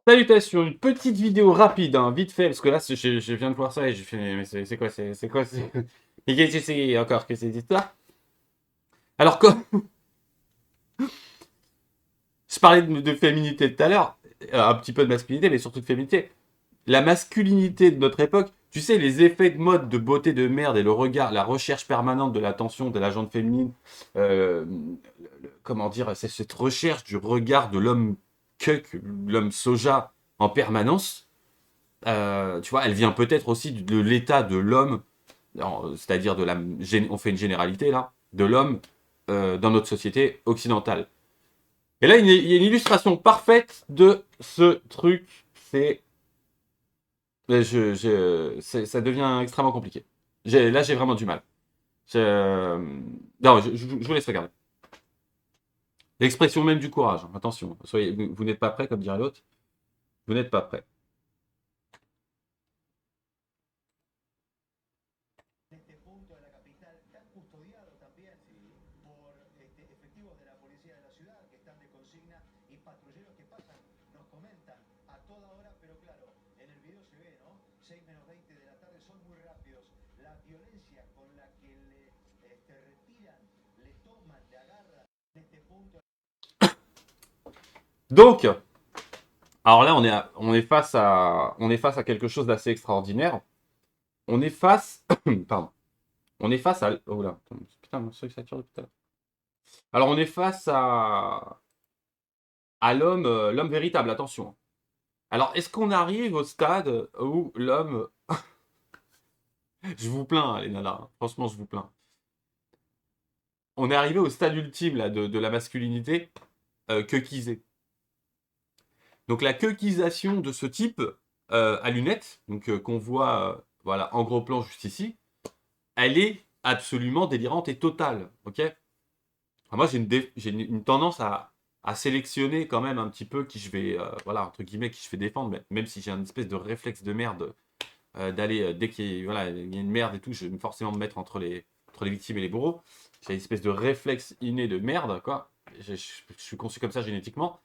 Salutations, une petite vidéo rapide, hein, vite fait, parce que là, je viens de voir ça et j'ai fait, mais c'est quoi, c'est quoi, c'est... Et qu'est-ce que c'est encore que cette histoire? Alors, comme je parlais de féminité tout à l'heure, un petit peu de masculinité, mais surtout de féminité, la masculinité de notre époque, tu sais, les effets de mode, de beauté de merde et le regard, la recherche permanente de l'attention de la gente féminine, comment dire, c'est cette recherche du regard de l'homme cuck, l'homme soja en permanence. Tu vois, elle vient peut-être aussi de l'état de l'homme, c'est-à-dire on fait une généralité là, de l'homme dans notre société occidentale. Et là, il y a une illustration parfaite de ce truc. C'est, ça devient extrêmement compliqué. Là, j'ai vraiment du mal. Non, je vous laisse regarder. L'expression même du courage. Hein. Attention, vous n'êtes pas prêt, comme dirait l'autre. Vous n'êtes pas prêt. Donc, alors là, on est face à quelque chose d'assez extraordinaire. On est face, pardon, on est face à, oh là, putain, mon truc sature depuis tout à l'heure. Alors, on est face à l'homme, l'homme véritable. Attention. Alors, est-ce qu'on arrive au stade où l'homme, je vous plains, hein, les nanas, hein. Franchement, je vous plains. On est arrivé au stade ultime là de la masculinité, quequisée. Donc, la quequisation de ce type à lunettes, donc qu'on voit, voilà, en gros plan juste ici. Elle est absolument délirante et totale, ok? Alors moi, j'ai une tendance à sélectionner quand même un petit peu qui je vais, voilà, entre guillemets, qui je fais défendre, même si j'ai une espèce de réflexe de merde d'aller, dès voilà, il y a une merde et tout, je vais forcément me mettre entre les victimes et les bourreaux. J'ai une espèce de réflexe inné de merde, quoi. Je suis conçu comme ça génétiquement.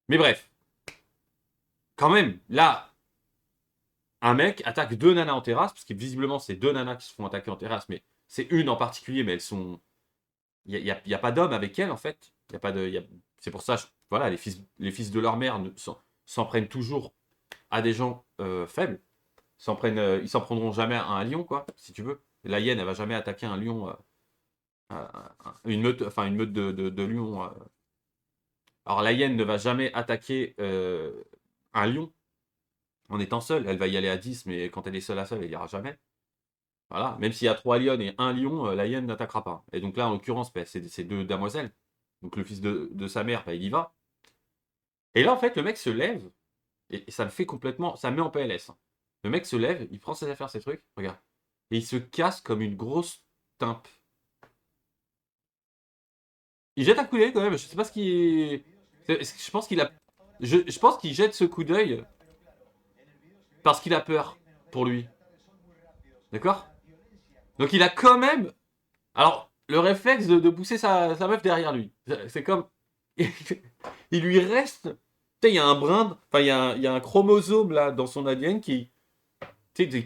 Mais bref, quand même, là, un mec attaque deux nanas en terrasse, parce que visiblement, c'est deux nanas qui se font attaquer en terrasse, mais c'est une en particulier, mais elles sont y a pas d'homme avec elle, en fait. Y a pas de, c'est pour ça, voilà, les fils de leur mère s'en prennent toujours à des gens faibles. Ils s'en prendront jamais à un lion, quoi, si tu veux. La hyène, elle va jamais attaquer un lion, une meute de lions. Alors, la hyène ne va jamais attaquer un lion en étant seule. Elle va y aller à 10, mais quand elle est seule à seule, elle ira jamais. Voilà. Même s'il y a 3 lions et un lion, la hyène n'attaquera pas. Et donc là, en l'occurrence, ben, c'est deux damoiselles. Donc le fils de sa mère, ben, il y va. Et là, en fait, le mec se lève, et ça me fait complètement. Ça me met en PLS. Hein. Le mec se lève, il prend ses affaires, ses trucs, regarde. Et il se casse comme une grosse timpe. Il jette un coup d'œil quand même, je sais pas ce qu'il. Je pense qu'il a. Je pense qu'il jette ce coup d'œil parce qu'il a peur pour lui. D'accord? Donc il a quand même. Alors, le réflexe de pousser sa meuf derrière lui. C'est comme. Il lui reste. Tu sais, il y a un brin. Enfin, il y a un chromosome là dans son ADN qui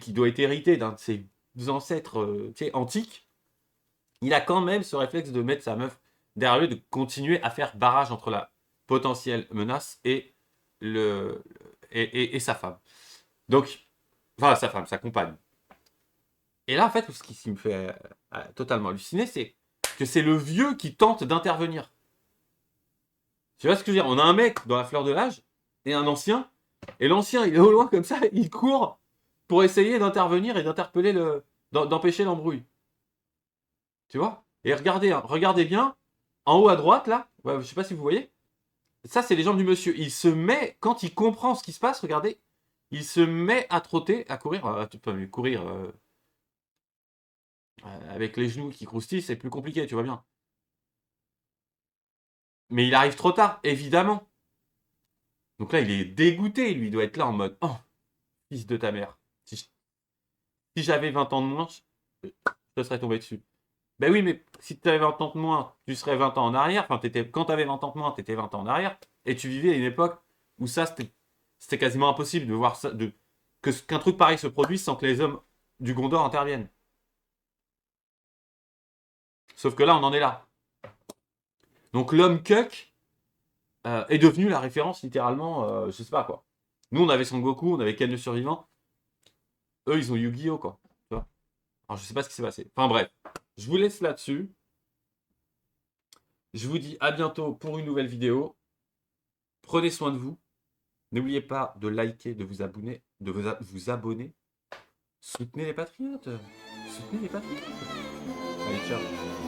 doit être hérité d'un de ses ancêtres antiques. Il a quand même ce réflexe de mettre sa meuf derrière lui, de continuer à faire barrage entre la potentielle menace le, et sa femme. Donc, enfin, sa femme, sa compagne. Et là, en fait, ce qui me fait totalement halluciner, c'est que c'est le vieux qui tente d'intervenir. Tu vois ce que je veux dire? On a un mec dans la fleur de l'âge et un ancien. Et l'ancien, il est au loin comme ça, il court pour essayer d'intervenir et d'interpeller d'empêcher l'embrouille. Tu vois? Et regardez, hein, regardez bien, en haut à droite, là, ouais, je sais pas si vous voyez, ça, c'est les jambes du monsieur. Il se met, quand il comprend ce qui se passe, regardez, il se met à trotter, à courir, courir avec les genoux qui croustillent, c'est plus compliqué, tu vois bien. Mais il arrive trop tard, évidemment. Donc là, il est dégoûté, lui, il doit être là en mode, oh, fils de ta mère. Si j'avais 20 ans de moins, je te serais tombé dessus. Ben oui, mais si tu avais 20 ans de moins, tu serais 20 ans en arrière. Enfin, quand tu avais 20 ans de moins, tu étais 20 ans en arrière. Et tu vivais à une époque où ça, c'était quasiment impossible de voir ça, qu'un truc pareil se produise sans que les hommes du Gondor interviennent. Sauf que là, on en est là. Donc l'homme Cuck est devenu la référence littéralement, je sais pas quoi. Nous, on avait Son Goku, on avait Ken le survivant. Eux, ils ont Yu-Gi-Oh, quoi. Tu vois. Alors, je sais pas ce qui s'est passé. Enfin bref, je vous laisse là-dessus. Je vous dis à bientôt pour une nouvelle vidéo. Prenez soin de vous. N'oubliez pas de liker, de vous abonner, vous abonner. Soutenez les patriotes. Soutenez les patriotes. Allez, ciao.